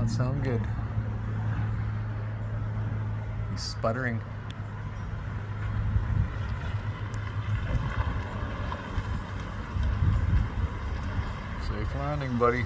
not sound good. He's sputtering. Safe landing, buddy.